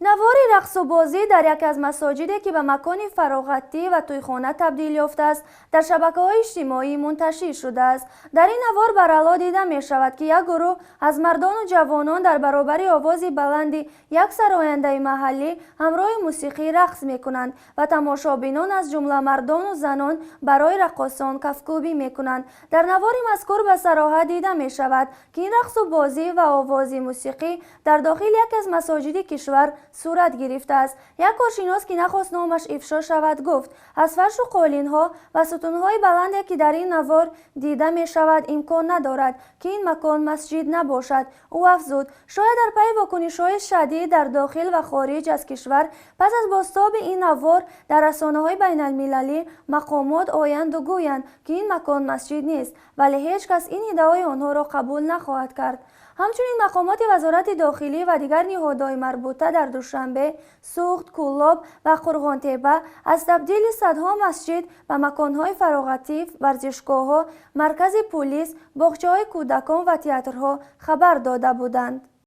навори рақсу бозӣ дар яке аз масоҷиде ки ба макони фароғатӣ ва тӯйхона табдил ёфтааст, дар шабакаҳои иҷтимоӣ мунташир шудааст. Дар ин навор барало дида мешавад, ки як гурӯҳ аз мардону ҷавонон дар баробари овози баланди як сарояндаи маҳаллӣ ҳамроҳи мусиқӣ рақс мекунанд ва тамошобинон аз ҷумла мардону занон барои рақосон кафкӯбӣ мекунанд. Дар навори мазкур ба сароҳат дида мешавад, ки ин рақсу бозӣ ва овози мусиқӣ дар дохили яке аз масоҷиди кишвар сурат гирифтааст. Як коршинос, ки нахост номаш ифшо шавад, гуфт: аз фаршу қолинҳо ва сутунҳои баланде, ки дар ин навор дида мешавад, имкон надорад, ки ин макон масҷид набошад. ӯ афзуд: шояд дар пайи вокунишҳои шадид дар дохил ва хориҷ аз кишвар пас аз бозтоби ин навор дар расонаҳои байналмилалӣ мақомот оянду гӯянд, ки ин макон масҷид нест, вале ҳеҷ кас ин иддаои онҳоро қабул нахоҳад кард. ҳамчунин мақомоти вазорати дохилӣ ва дигар ниҳодҳои марбута дар Душанбе, Суғд, Кӯллоб ва Қурғонтепа аз табдили садҳо масҷид ба маконҳои фароғатӣ, варзишгоҳҳо, маркази пулис, боғчаҳои кӯдакон ва театрҳо хабар дода буданд.